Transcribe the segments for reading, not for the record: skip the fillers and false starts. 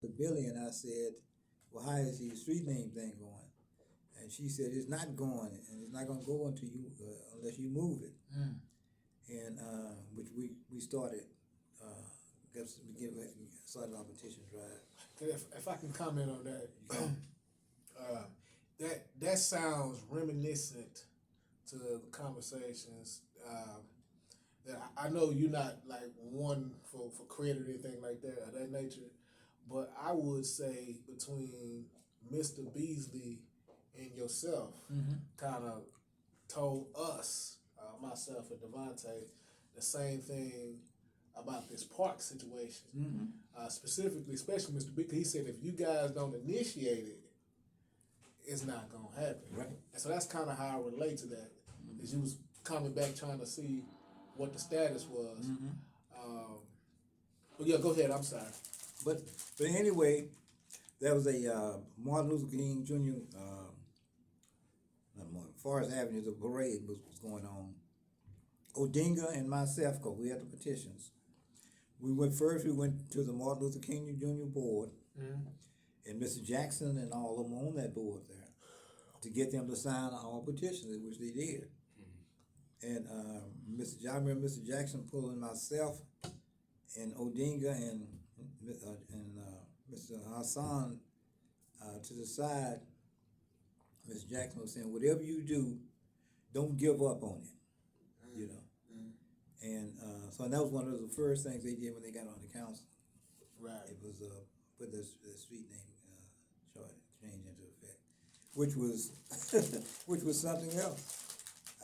to Billy and I said, well, how is the street name thing going? And she said, it's not going, and it's not going to go until you, unless you move it. And, which we started, started our petition drive. If I can comment on that, that sounds reminiscent to the conversations that I know you're not like one for credit or anything like that of that nature, but I would say between Mr. Beasley and yourself, kind of told us, myself and Devontae, the same thing about this park situation. Specifically, especially Mr. Beasley, he said if you guys don't initiate it, it's not gonna happen. Right. And so that's kind of how I relate to that. Is you was coming back trying to see what the status was. But yeah, go ahead. I'm sorry. But anyway, there was a Martin Luther King Jr. Forest Avenue, the parade was going on. Odinga and myself, because we had the petitions. We went to the Martin Luther King Jr. board, and Mr. Jackson and all of them on that board there, to get them to sign our petitions, which they did. And I remember Mr. Jackson pulling myself and Odinga and Mr. Hassan to the side. Mr. Jackson was saying, whatever you do, don't give up on it, you know. And so that was one of the first things they did when they got on the council. Right. It was put the street name change into effect, which was something else.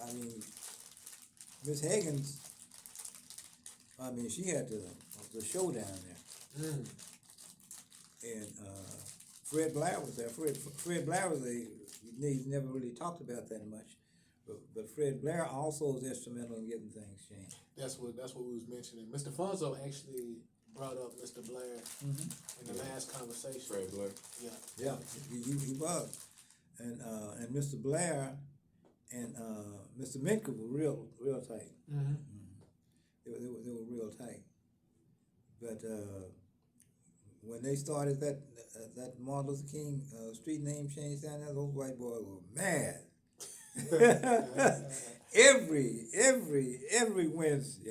I mean, Miss Higgins, she had the show down there. And Fred Blair was there. Fred Blair was he's never really talked about that much, but Fred Blair also was instrumental in getting things changed. That's what we was mentioning. Mr. Fonzo actually brought up Mr. Blair in the last conversation. Fred Blair. Yeah, he was, and Mr. Blair and Mr. Minka were real tight. They were real tight, but when they started that Martin Luther King street name change down there, those white boys were mad. every Wednesday,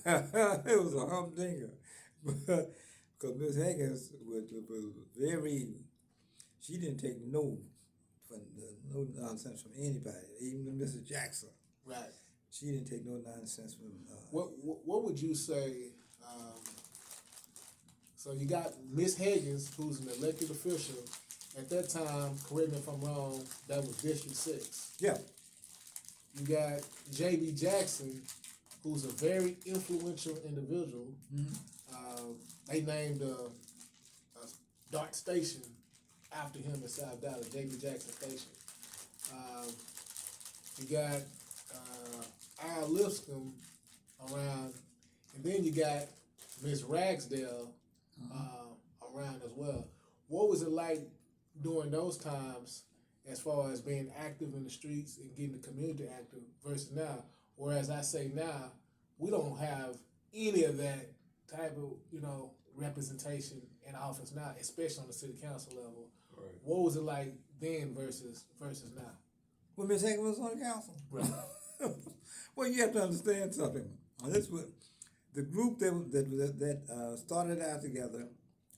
it was a humdinger, because Miss Higgins was she didn't take no nonsense from anybody, even Mrs. Jackson. Right. She didn't take no nonsense from. What would you say? So you got Miss Higgins, who's an elected official. At that time, correct me if I'm wrong, that was District 6. Yeah. You got J.B. Jackson, who's a very influential individual. They named a dark station after him in South Dallas, J.B. Jackson Station. You got Al Lipscomb around, and then you got Miss Ragsdale around as well. What was it like during those times as far as being active in the streets and getting the community active versus now? Whereas I say now, we don't have any of that type of, representation in office now, especially on the city council level. Right. What was it like then versus now? When Miss Higgins was on the council? Right. Well, you have to understand something. This was the group that started out together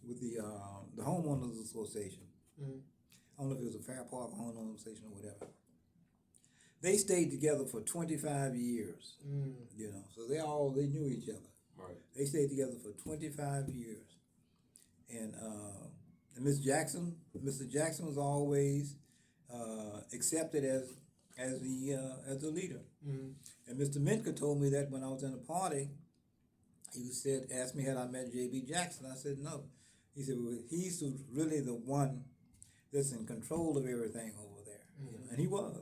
with the homeowners association. I don't know if it was a Fair Park homeowners association or whatever. They stayed together for 25 years. So they knew each other. Right. They stayed together for 25 years, and Mr. Jackson was always accepted as the leader. And Mr. Minka told me that when I was in a party, asked me had I met J.B. Jackson. I said no. He said, well, he's really the one that's in control of everything over there. And he was.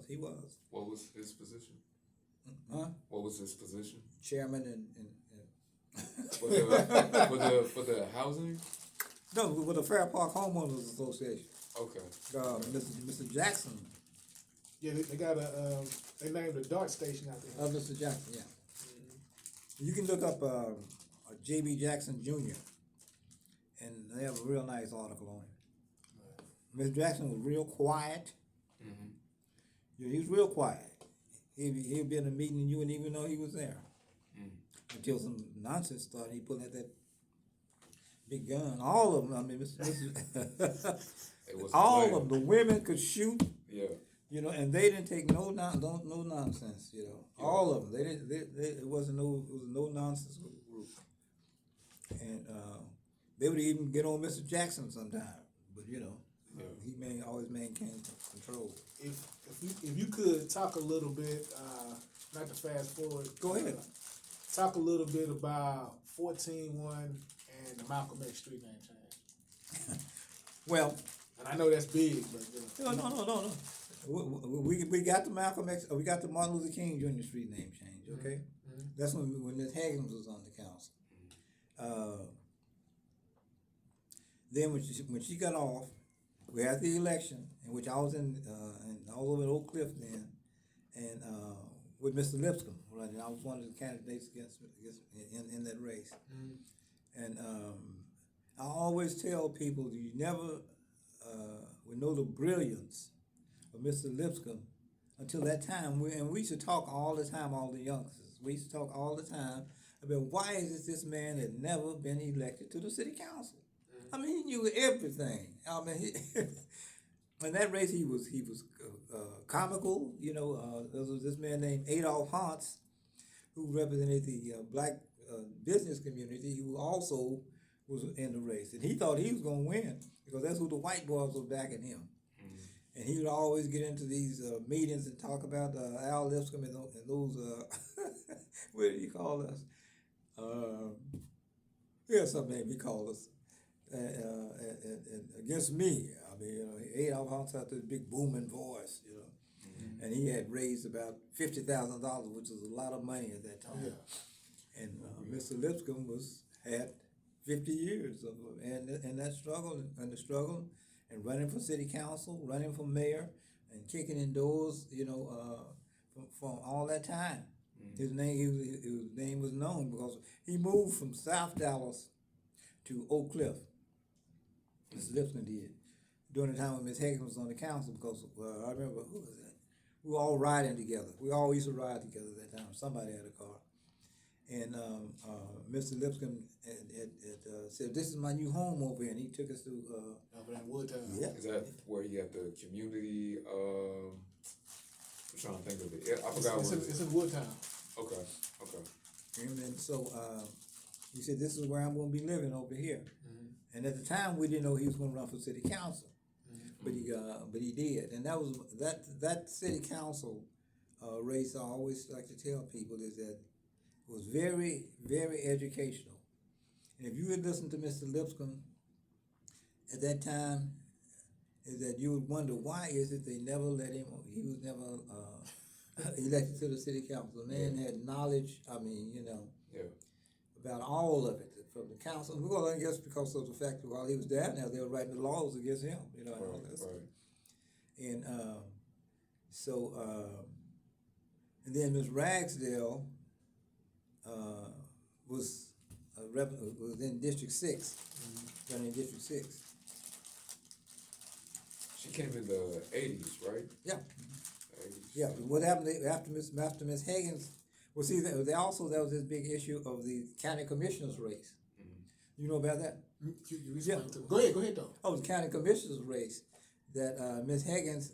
What was his position? Huh? What was his position? Chairman and for the housing? No, with the Fair Park Homeowners Association. Okay. Mr. Jackson. Yeah, they got they named a dark station out there. Mr. Jackson, yeah. You can look up J.B. Jackson Jr. and they have a real nice article on him. Mr. Jackson was real quiet. Mm-hmm. You know, he was real quiet. He'd be in a meeting and you wouldn't even know he was there. Until some nonsense started. He put out that big gun. All of them. I mean, It was all of them. The women could shoot. Yeah. You know, and they didn't take no nonsense. You know, Yeah. all of them. They didn't. It was no nonsense group. And they would even get on Mr. Jackson sometime. But you know, he always maintained control. If you could talk a little bit, not to fast forward. Go ahead. Talk a little bit about 14-1 and the Malcolm X street name change. Well, and I know that's big, but no. We got the Malcolm X. We got the Martin Luther King Jr. street name change. Okay, that's when Ms. Higgins was on the council. Then when she got off, we had the election in which I was in all over Oak Cliff then, and with Mr. Lipscomb running. I was one of the candidates against in that race. And I always tell people you never would know the brilliance of Mr. Lipscomb until that time. We used to talk all the time, all the youngsters. We used to talk all the time about why is it this man had never been elected to the city council. I mean, he knew everything. I mean, in that race, he was comical. You know, there was this man named Adolph Hantz, who represented the black business community, who also was in the race, and he thought he was going to win because that's who the white boys were backing him. And he would always get into these meetings and talk about Al Lipscomb and those what did he call us? Here's some name he called us. And against me. I mean, you know, Adolph Hantz had this big booming voice, you know, and he had raised about $50,000, which was a lot of money at that time. And Mr. Lipscomb had 50 years of and that struggle and the struggle and running for city council, running for mayor, and kicking in doors, you know, from all that time. His name was known because he moved from South Dallas to Oak Cliff. Mr. Lipscomb did during the time when Ms. Higgins was on the council because I remember who was that? We were all riding together. We all used to ride together at that time. Somebody had a car, and Mr. Lipscomb had said, "This is my new home over here," and he took us to over in Woodtown. Yeah. Is that where you have the community? I'm trying to think of it. I forgot where. It's in Woodtown. Okay. And then so he said, "This is where I'm going to be living over here." And at the time, we didn't know he was going to run for city council, but he did. And that was that city council race. I always like to tell people is that it was very, very educational. And if you had listened to Mr. Lipscomb at that time, is that you would wonder why is it they never let him. He was never elected to the city council. The man had knowledge. I mean, you know, about all of it. From the council, well, I guess because of the fact that while he was down there, they were writing the laws against him, you know, and all that stuff. And and then Ms. Ragsdale was in District 6, running District 6. She came in the 80s, right? Yeah. 80s. Yeah. What happened after Ms. Higgins? Well, see, there was this big issue of the county commissioner's race. You know about that? Yeah. Go ahead though. Oh, the county commissioner's race that Ms. Higgins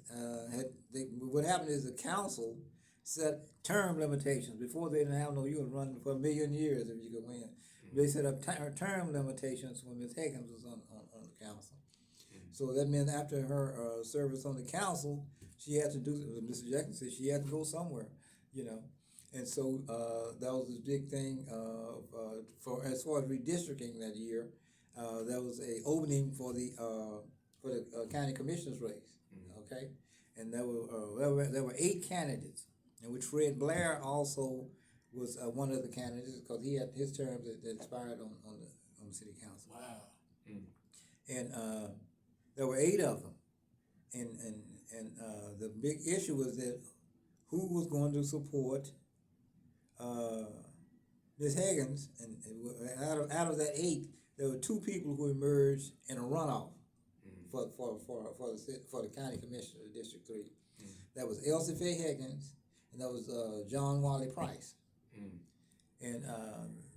what happened is the council set term limitations. Before they didn't have you could run for 1 million years if you could win. They set up term limitations when Ms. Higgins was on the council. So that meant after her service on the council, she had to do, Mr. Jackson said she had to go somewhere, you know. And so that was this big thing for as far as redistricting that year. There was a opening for the county commissioner's race, okay, and there were 8 candidates, in which Fred Blair also was one of the candidates because he had his terms that expired on the city council. Wow. And there were 8 of them, and the big issue was that who was going to support Ms. Higgins, and out of that 8, there were two people who emerged in a runoff for the county commissioner of District 3. That was Elsie Faye Higgins, and that was John Wally Price. And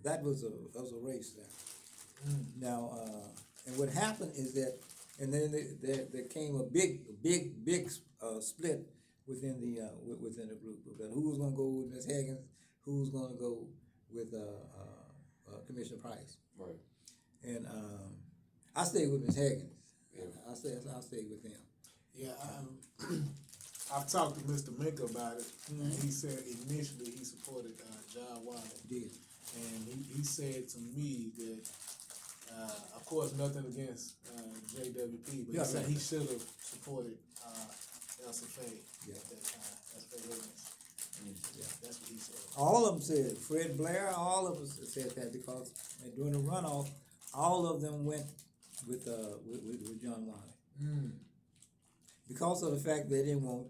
that was a race there. Now, and what happened is that, and then there came a big split within the group about who was going to go with Miss Higgins, who was going to go with Commissioner Price. Right. And I stayed with Miss Higgins. Yeah. I stayed with him. Yeah, I've talked to Mr. Minka about it, and he said initially he supported John Wiley. He did. And he said to me that, of course, nothing against JWP, but he said he should have supported Elsa Faye at that time. That's Faye Higgins. Yeah, that's what he said. All of them said, Fred Blair, all of us said that because during the runoff, all of them went with John Wiley. Because of the fact they didn't want,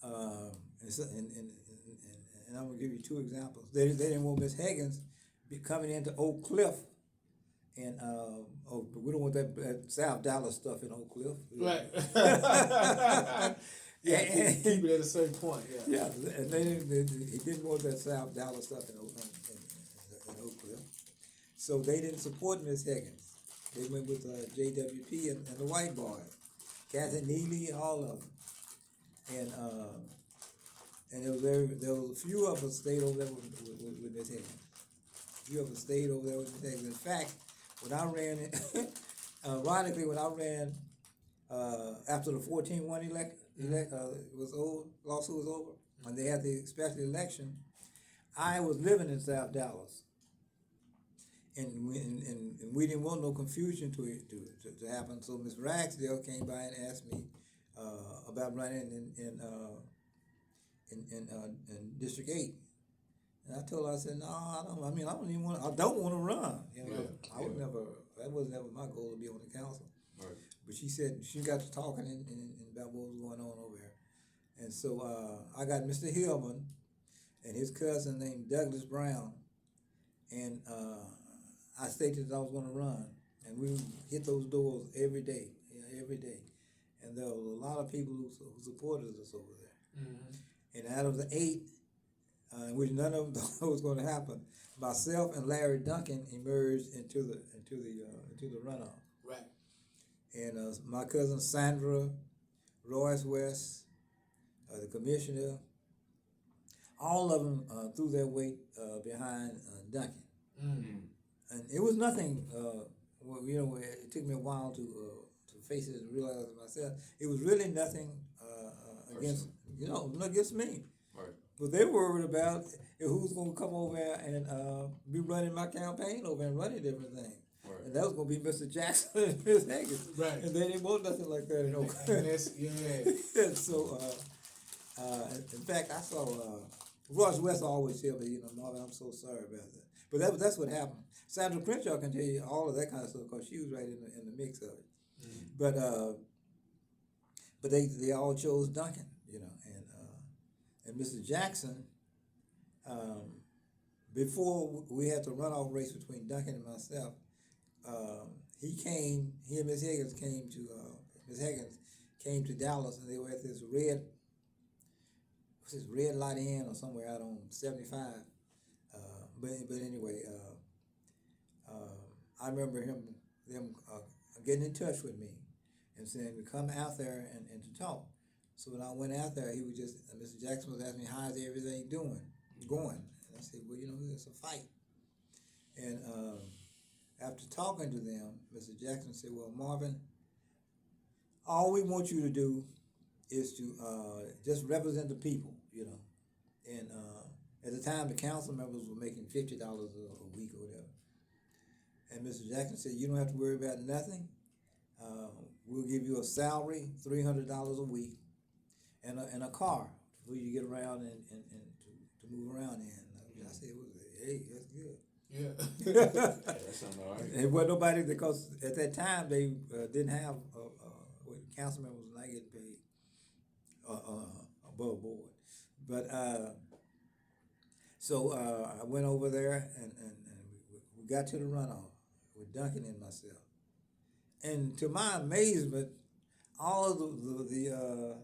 and I'm gonna give you two examples. They didn't want Miss Higgins coming into Oak Cliff, and but we don't want that South Dallas stuff in Oak Cliff. Right. Yeah, keep it at a certain point. Yeah. Yeah, and he didn't want that South Dallas stuff in Oak Cliff, so they didn't support Miss Higgins. They went with JWP and the white boys, Kathy Neely and all of them, and there was a few of us stayed over there with Miss Higgins. A few of us stayed over there with Miss Higgins. In fact, when I ran, ironically, when I ran after the 14-1 lawsuit was over, when they had the special election, I was living in South Dallas, and we didn't want no confusion to happen. So Ms. Ragsdale came by and asked me about running in District 8, and I told her, I said, no, I don't want to run. You know, that was never my goal to be on the council. Right. But she said she got to talking and about what was going on over there. And so I got Mr. Hillman and his cousin named Douglas Brown, and I stated that I was going to run, and we hit those doors every day, every day. And there was a lot of people who supported us over there. And out of the 8, which none of them thought was going to happen, myself and Larry Duncan emerged into the runoff. Right. And my cousin Sandra, Royce West, the commissioner, all of them threw their weight behind Duncan. And it was nothing. It took me a while to face it and realize it myself. It was really nothing against me. Right. But they were worried about who's going to come over and be running my campaign over and running different things. Right. And that was going to be Mr. Jackson and Ms. Higgins. Right. And they didn't want nothing like that in Oakland. And so, in fact, I saw Royce West always tell me, Marvin, I'm so sorry about that. But that's what happened. Sandra Crenshaw can tell you all of that kind of stuff because she was right in the mix of it. But they all chose Duncan, and Mr. Jackson. Before we had the runoff race between Duncan and myself, he and Miss Higgins came to Dallas, and they were at this Red Light Inn or somewhere out on 75. But anyway, I remember them getting in touch with me and saying to come out there and to talk. So when I went out there, he was Mr. Jackson was asking me, how's everything going? And I said, well, it's a fight. And after talking to them, Mr. Jackson said, well, Marvin, all we want you to do is to just represent the people, And at the time, the council members were making $50 a week or whatever. And Mr. Jackson said, you don't have to worry about nothing. We'll give you a salary, $300 a week, and a car for you to get around and to move around in. I said, hey, that's good. Yeah. That sounds all right. It wasn't nobody, because at that time they didn't have council members were not getting paid above board. But so I went over there and we got to the runoff. with Duncan and myself. And to my amazement, all of the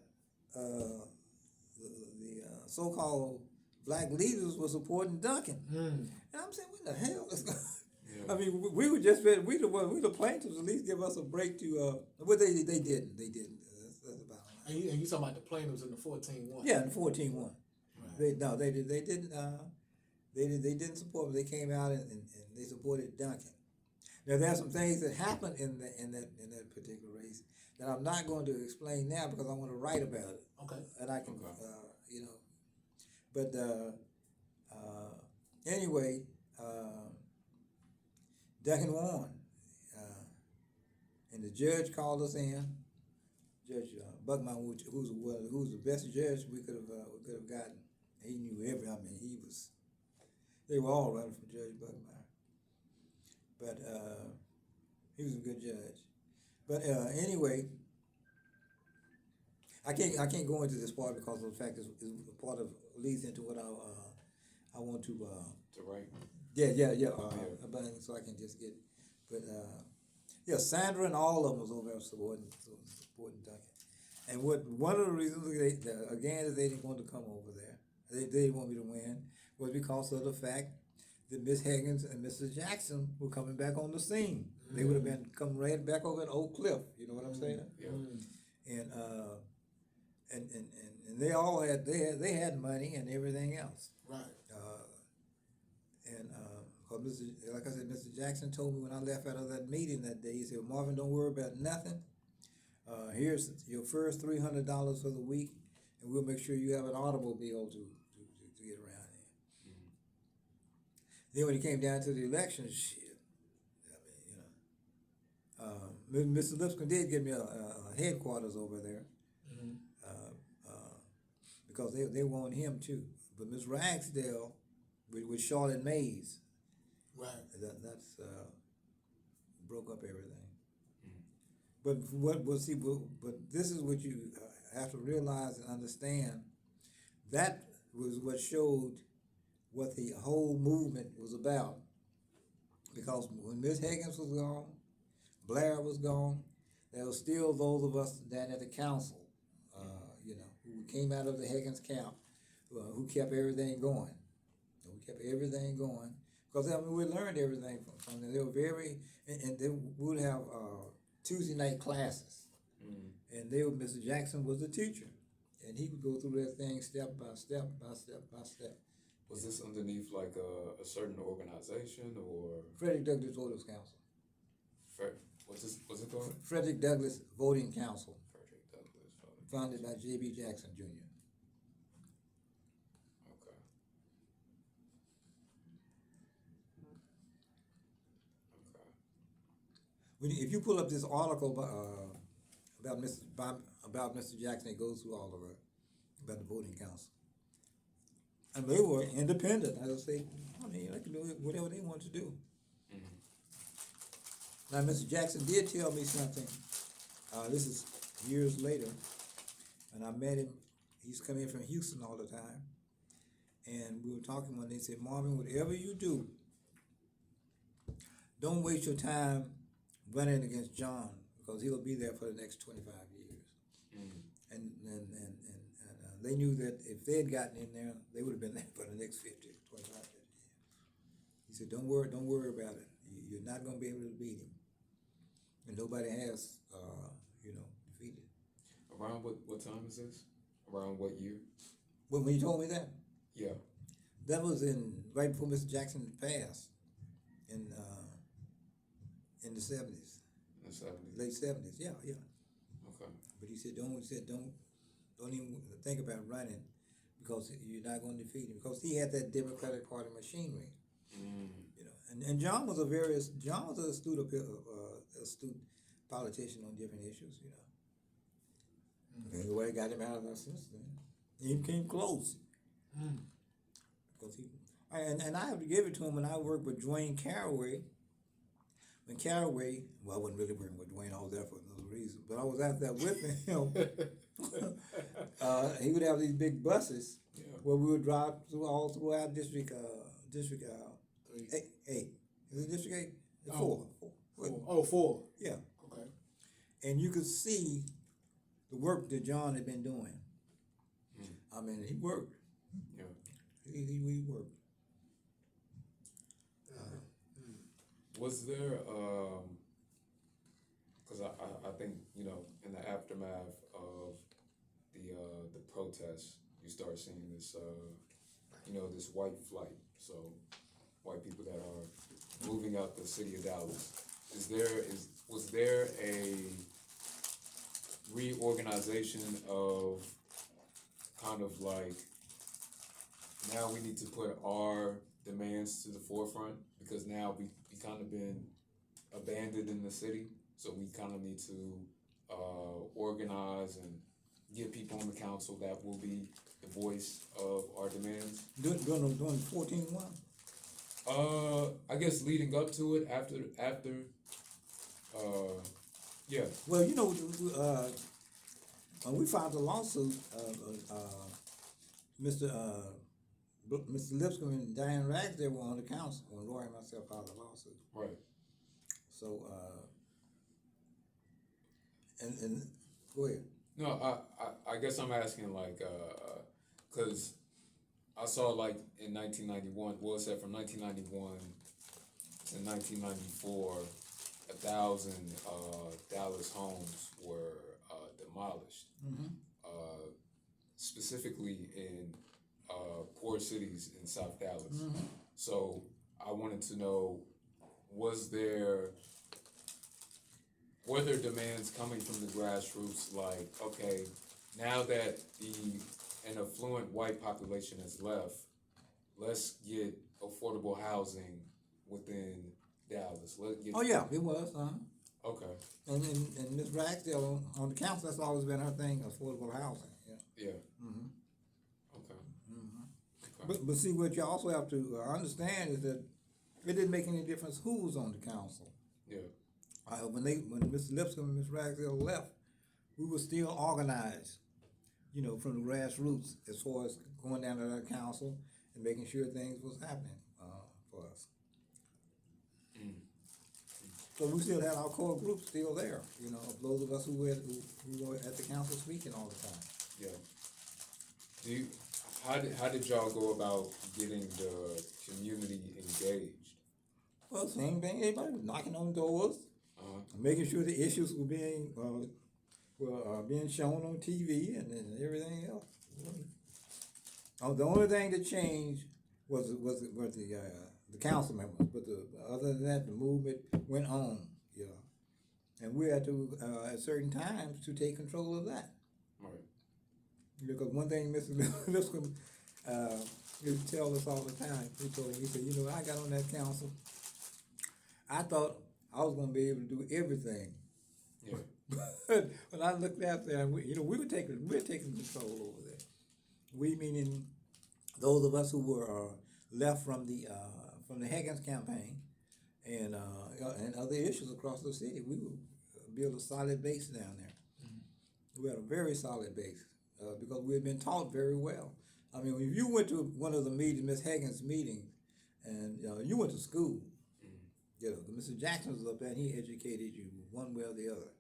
so-called black leaders were supporting Duncan. And I'm saying, what the hell is going on? Yeah. I mean, we were just ready. We the plaintiffs, at least give us a break to. But they didn't. That's about it. And you talking about the plaintiffs in the 14-1? Yeah, in 14-1. Right. They didn't. They didn't support. They came out and they supported Duncan. Now there are some things that happened in that particular race that I'm not going to explain now because I want to write about it. Okay. And I can, But anyway, Duncan won, and the judge called us in. Judge Buckman, who's the best judge we could have gotten. He knew they were all running for Judge Buckman. But he was a good judge. But anyway, I can't go into this part because of the fact it's part of leads into what I want to write. Yeah. So I can just get, but Sandra and all of them was over there supporting Duncan. And one of the reasons that they didn't want to come over there, they didn't want me to win, was because of the fact that Miss Higgins and Mr. Jackson were coming back on the scene. They would have been coming right back over at Oak Cliff. You know what I'm saying? Yeah. And they all had money and everything else. Right. Like I said, Mr. Jackson told me when I left out of that meeting that day, he said, Marvin, don't worry about nothing. Here's your first $300 for the week, and we'll make sure you have an automobile to get around in. Then when it came down to the election, Mr. Lipscomb did give me a headquarters over there because they want him too. But Miss Ragsdale with Charlotte Mays, right, that's broke up everything. But but this is what you have to realize and understand. That was what showed what the whole movement was about. Because when Miss Higgins was gone, Blair was gone, there was still those of us down at the council, who came out of the Higgins camp, who kept everything going. Because we learned everything from them. They were very, and they would have Tuesday night classes. And Mr. Jackson was the teacher. And he would go through that thing step by step by step by step. Was this underneath like a certain organization or? Frederick Douglass Voters Council. What's it called? Frederick Douglass Voting Council. Frederick Douglass Voting. Founded by J.B. Jackson Jr. If you pull up this article about Mr. Jackson, it goes through all of it about the voting council, and they were independent. I would say, they can do whatever they want to do. Now, Mr. Jackson did tell me something. This is years later, and I met him. He's come in from Houston all the time, and we were talking one day. He said, Marvin, whatever you do, don't waste your time running against John, because he'll be there for the next 25 years. And they knew that if they had gotten in there, they would have been there for the next 25 years. He said, don't worry about it. You're not going to be able to beat him. And nobody has, defeated. Around what time is this? Around what year? When you told me that? Yeah. That was right before Mr. Jackson passed, in the 70s. In the 70s? Late 70s, yeah. Okay. But he said, don't even think about running, because you're not going to defeat him, because he had that Democratic Party machinery. And John was an astute politician on different issues, And the way got him out of that system, he came close. Because and I have to give it to him when I worked with Dwayne Caraway. When Caraway, I wasn't really working with Dwayne, I was there for another reason, but I was out there with him. He would have these big buses where we would drive all throughout District 8. Is it District 8? Four. Four. Yeah. Okay. And you could see the work that John had been doing. I mean, he worked. Yeah. He worked. Was there, because I think, you know, in the aftermath of the protests, you start seeing this, you know, this white flight. So white people that are moving out the city of Dallas. Was there a reorganization of kind of like, now we need to put our demands to the forefront because now we kind of been abandoned in the city, so we kind of need to organize and get people on the council that will be the voice of our demands. Doing 14-1? I guess leading up to it, after, yeah. Well, you know, when we filed the lawsuit, Mr. Lipscomb and Diane Ragsdale were on the council when Roy and myself filed the lawsuit. Right. So, and go ahead. No, I guess I'm asking like, cause I saw like in 1991, well, it said from 1991 to 1994, 1,000 Dallas homes were demolished, specifically in poor cities in South Dallas. So I wanted to know, were there demands coming from the grassroots like, okay, now that an affluent white population has left, let's get affordable housing within Dallas. Oh yeah, it was. Okay. And Ms. Ragsdale on the council, that's always been her thing, affordable housing. Yeah. Yeah. Okay. Okay. But see, what you also have to understand is that it didn't make any difference who was on the council. Yeah. When Mr. Lipscomb and Ms. Ragsdale left, we were still organized, you know, from the grassroots as far as going down to the council and making sure things was happening for us. So we still had our core group still there, you know, those of us who were at the council speaking all the time. Yeah. How did y'all go about getting the community engaged? Well, same thing. Everybody was knocking on doors, making sure the issues were being shown on TV and everything else. The only thing that changed was the council members, but other than that, the movement went on, you know. And we had to, at certain times, to take control of that. Right. Because one thing Mr. Lipscomb used to tell us all the time, he said, you know, I got on that council, I thought I was going to be able to do everything. Yeah. But when I looked out there, we were taking control over there. We meaning those of us who were left from the Higgins campaign and other issues across the city. We would build a solid base down there. We had a very solid base because we had been taught very well. I mean, if you went to one of the meetings, Miss Higgins' meetings, and you went to school, you know, Mr. Jackson was up there and he educated you one way or the other.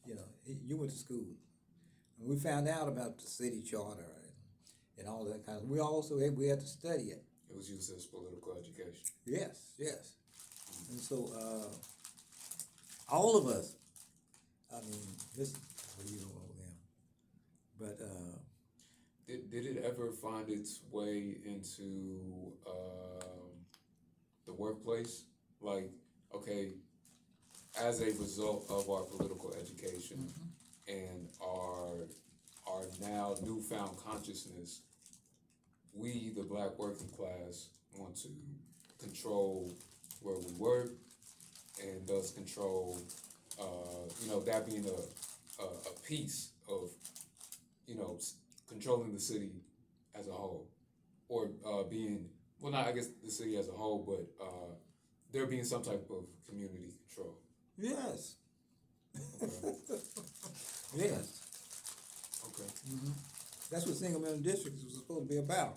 You know, you went to school. And we found out about the city charter and all that kind of. We had to study it. It was used as political education. Yes. And so all of us, I mean, this you don't know them, but did it ever find its way into the workplace? Like, okay, as a result of our political education and our now newfound consciousness, we, the black working class, want to control where we work and thus control, you know, that being a piece of, you know, controlling the city as a whole, or being, well, not I guess the city as a whole, but there being some type of community control. yes. Okay. Yes. Okay. That's what single member districts was supposed to be about.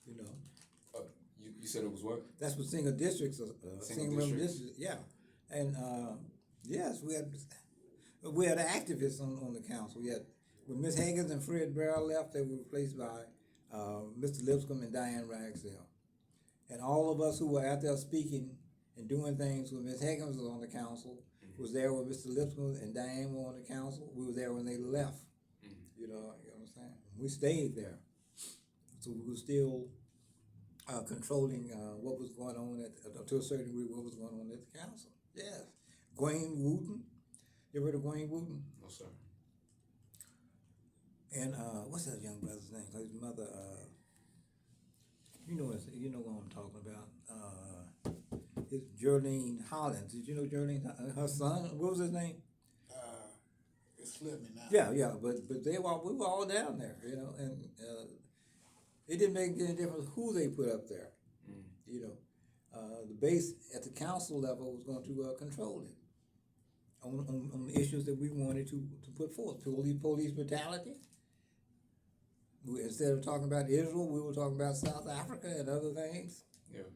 You know. You said it was what? That's what single districts, single member districts. districts, yeah. And yes, we had activists on the council. We had, when Ms. Higgins and Fred Barrell left, they were replaced by Mr. Lipscomb and Diane Ragsdale. And all of us who were out there speaking and doing things when Ms. Higgins was on the council, was there when Mr. Lipscomb and Diane were on the council. We were there when they left. You know what I'm saying? We stayed there. So we were still controlling what was going on to a certain degree, what was going on at the council. Yes. Gwen Wooten. You ever heard of Gwen Wooten? No, sir. And what's that young brother's name? His mother, you know what I'm talking about. It's Geraldine Hollins. Did you know Geraldine? Her son, what was his name? It slipped me now. Yeah, but we were all down there, you know, and it didn't make any difference who they put up there. You know, the base at the council level was going to control it on the issues that we wanted to put forth. Police brutality. Instead of talking about Israel, we were talking about South Africa and other things. Yeah.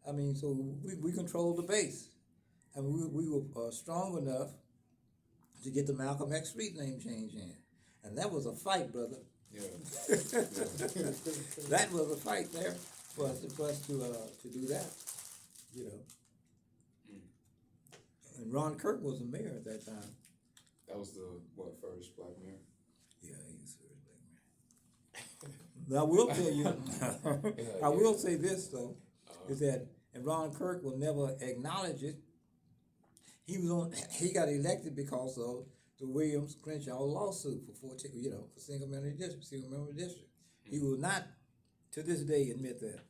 I mean, so we controlled the base. And we were strong enough to get the Malcolm X street name change in. And that was a fight, brother. Yeah. That was a fight there for us to do that, you know. And Ron Kirk was the mayor at that time. That was the first black mayor? Yeah, he was the first black mayor. Now I will tell you, I will say this though, is that, and Ron Kirk will never acknowledge it. He got elected because of the Williams Crenshaw lawsuit for single member district. He will not, to this day, admit that.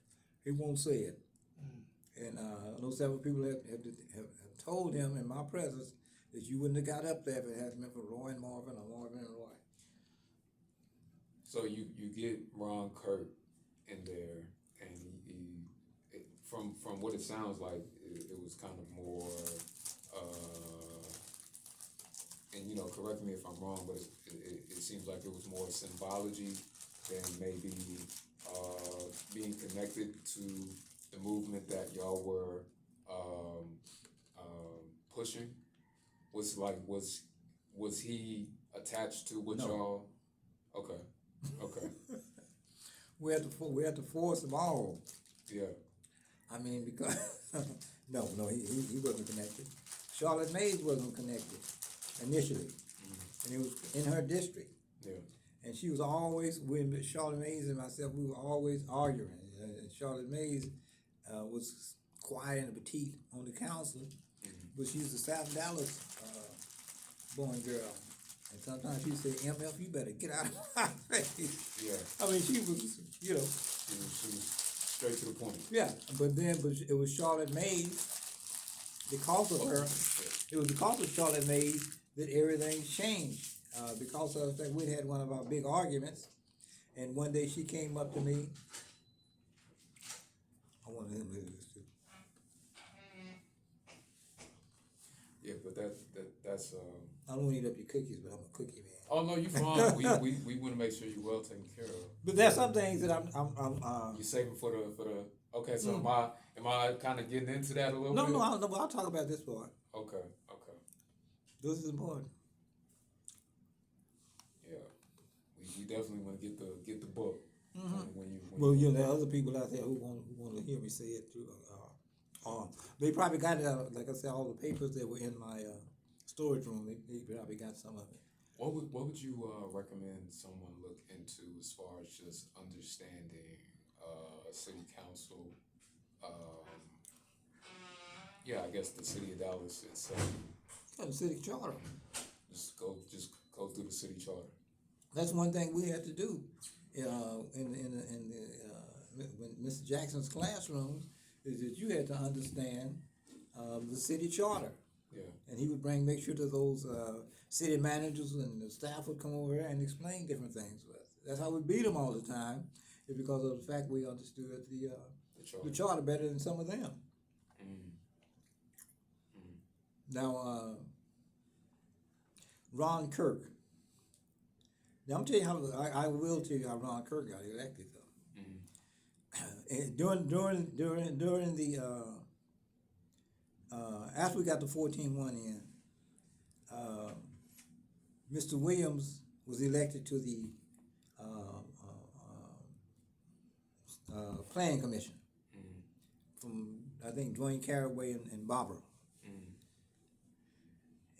He won't say it. And I know several people have told him in my presence that you wouldn't have got up there if it hadn't been for Roy and Marvin or Marvin and Roy. So you get Ron Kirk in there, and from what it sounds like, it was kind of more, and correct me if I'm wrong, but it seems like it was more symbology than maybe being connected to the movement that y'all were pushing. Was he attached to what No. y'all? Okay. We had to force them all. Yeah. I mean, because no, he wasn't connected. Charlotte Mays wasn't connected initially, and it was in her district. Yeah. And she was always, when Charlotte Mays and myself, we were always arguing. And Charlotte Mays was quiet and petite on the council, but she's a South Dallas born girl. And sometimes she'd say, MF, you better get out of my face. Yeah. I mean, she was, She was straight to the point. Yeah, but it was Charlotte Mays, because of her, it was because of Charlotte Mays that everything changed. Because of the fact we'd had one of our big arguments, and one day she came up to me. I wanted him to hear this too. Yeah, but that's I don't want to eat up your cookies, but I'm a cookie man. Oh no, you fine. we want to make sure you're well taken care of. But there's some things that I'm You saving for the. Okay, so am I kind of getting into that a little bit? No, I'll talk about this part. Okay. This is important. Yeah, we definitely want to get the book. Well, there are other people out there who want to hear me say it too. They probably got it, like I said, all the papers that were in my storage room. They probably got some of it. What would you recommend someone look into as far as just understanding city council? I guess the city of Dallas itself. Yeah, the city charter. Just go through the city charter. That's one thing we had to do when Mr. Jackson's classrooms, is that you had to understand the city charter. Yeah. And he would make sure that those city managers and the staff would come over here and explain different things to us. That's how we beat them all the time, is because of the fact we understood the charter better than some of them. Now, Ron Kirk. Now, I'm telling you I will tell you how Ron Kirk got elected, though. during the after we got the 14-1 in, Mr. Williams was elected to the Planning Commission from, I think, Dwayne Caraway and Barbara.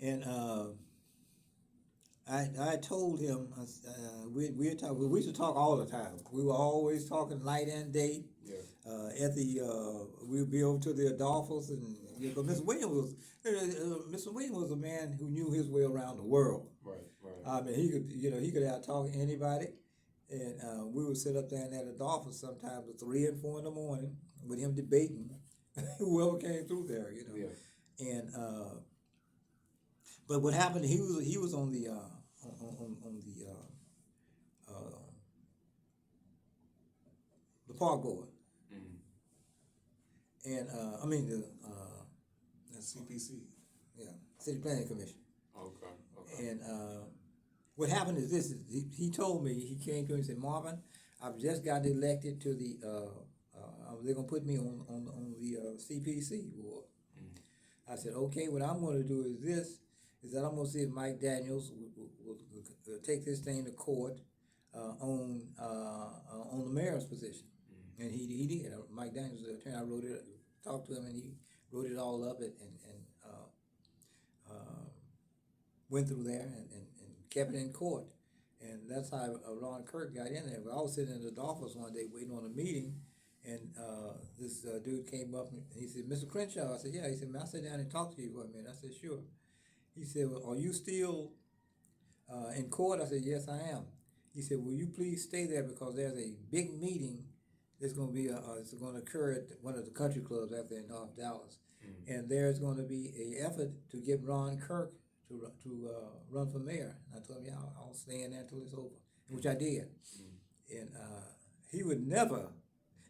And I told him, we used to talk all the time. We were always talking night and day. Yeah. At the we'd be over to the Adolphus, and but Mr. Williams was a man who knew his way around the world. Right. I mean, he could out talk anybody, and we would sit up there in that Adolphus sometimes at 3 and 4 in the morning with him debating whoever came through there, Yeah. And but what happened? He was on the park board, and I mean the CPC. yeah, City Planning Commission. Okay. And what happened is this: he told me, he came to me and said, "Marvin, I've just got elected to the. They're gonna put me on the CPC board." I said, "Okay, what I'm going to do is this: is that I'm going to see if Mike Daniels will take this thing to court on the mayor's position." And he did. Mike Daniels, the attorney, I wrote it, talked to him, and he wrote it all up and went through there and kept it in court. And that's how Ron Kirk got in there. But I was sitting in the office one day waiting on a meeting, and this dude came up and he said, "Mr. Crenshaw." I said, "Yeah." He said, "May I sit down and talk to you for a minute?" I said, "Sure." He said, "Well, are you still in court?" I said, "Yes, I am." He said, "Will you please stay there because there's a big meeting that's going to be it's going to occur at one of the country clubs out there in North Dallas, and there's going to be a effort to get Ron Kirk to run for mayor." And I told him, "Yeah, I'll stay in there until it's over," which I did. And he would never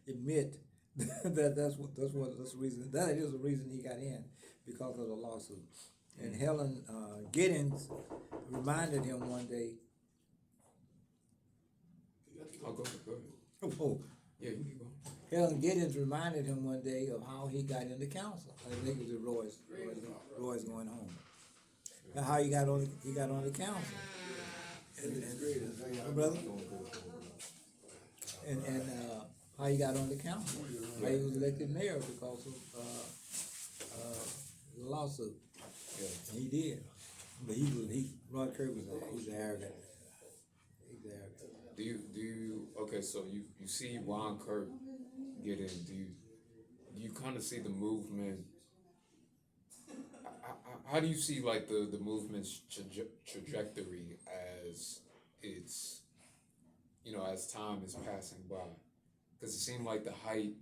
admit that's the reason. That is the reason he got in, because of the lawsuit. And Helen Giddens reminded him one day. Oh, go ahead. Oh, Yeah, you can go. Helen Giddens reminded him one day of how he got into council. I think it was Roy's going home. And how he got on the council. And brother? And how he got on the council. How he was elected mayor because of the lawsuit. Yeah. And he did. But Ron Kirk he's arrogant. He's arrogant. Do you okay? So you see Ron Kirk get in. Do you kind of see the movement? How do you see like the movement's trajectory as it's, as time is passing by? Because it seemed like the height